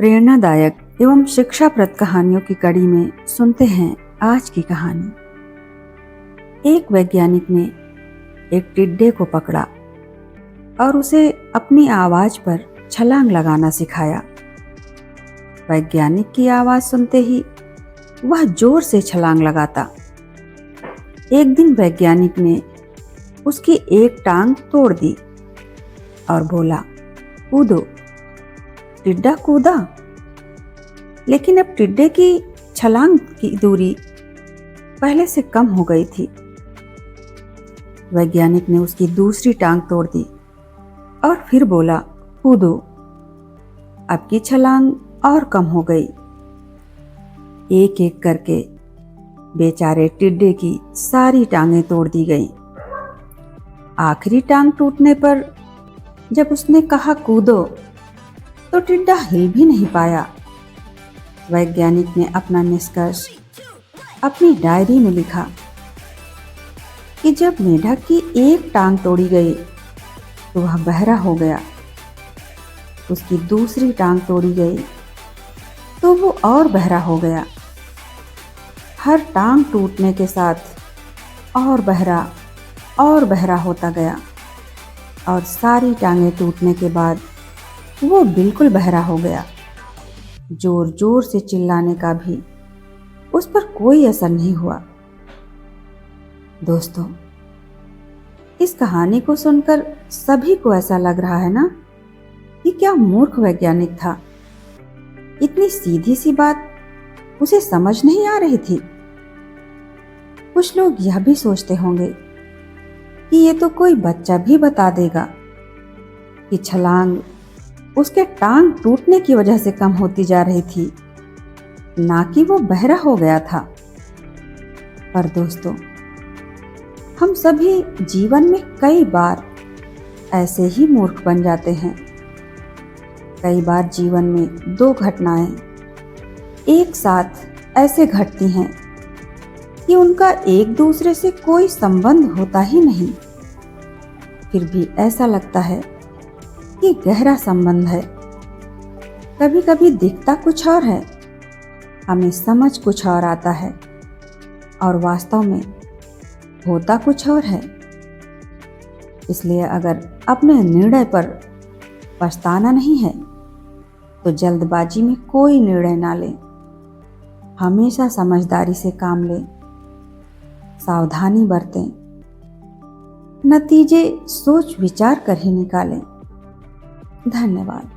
प्रेरणादायक एवं शिक्षाप्रद कहानियों की कड़ी में सुनते हैं आज की कहानी। एक वैज्ञानिक ने एक टिड्डे को पकड़ा और उसे अपनी आवाज पर छलांग लगाना सिखाया। वैज्ञानिक की आवाज सुनते ही वह जोर से छलांग लगाता। एक दिन वैज्ञानिक ने उसकी एक टांग तोड़ दी और बोला, कूदो। टिड्डा कूदा, लेकिन अब टिड्डे की छलांग की दूरी पहले से कम हो गई थी। वैज्ञानिक ने उसकी दूसरी टांग तोड़ दी और फिर बोला, कूदो। अब की छलांग और कम हो गई। एक एक करके बेचारे टिड्डे की सारी टांगें तोड़ दी गईं। आखिरी टांग टूटने पर जब उसने कहा कूदो, तो टिड्डा हिल भी नहीं पाया। वैज्ञानिक ने अपना निष्कर्ष अपनी डायरी में लिखा कि जब मेढक की एक टांग तोड़ी गई तो वह बहरा हो गया। उसकी दूसरी टांग तोड़ी गई तो वो और बहरा हो गया। हर टांग टूटने के साथ और बहरा होता गया और सारी टांगें टूटने के बाद वो बिल्कुल बहरा हो गया। जोर जोर से चिल्लाने का भी उस पर कोई असर नहीं हुआ। दोस्तों, इस कहानी को सुनकर सभी को ऐसा लग रहा है ना कि क्या मूर्ख वैज्ञानिक था। इतनी सीधी सी बात उसे समझ नहीं आ रही थी। कुछ लोग यह भी सोचते होंगे कि ये तो कोई बच्चा भी बता देगा कि छलांग उसके टांग टूटने की वजह से कम होती जा रही थी, ना कि वो बहरा हो गया था। पर दोस्तों, हम सभी जीवन में कई बार ऐसे ही मूर्ख बन जाते हैं। कई बार जीवन में दो घटनाएं एक साथ ऐसे घटती हैं कि उनका एक दूसरे से कोई संबंध होता ही नहीं, फिर भी ऐसा लगता है कि गहरा संबंध है। कभी कभी दिखता कुछ और है, हमें समझ कुछ और आता है और वास्तव में होता कुछ और है। इसलिए अगर अपने निर्णय पर पछताना नहीं है तो जल्दबाजी में कोई निर्णय ना लें। हमेशा समझदारी से काम लें, सावधानी बरतें, नतीजे सोच विचार कर ही निकालें। धन्यवाद।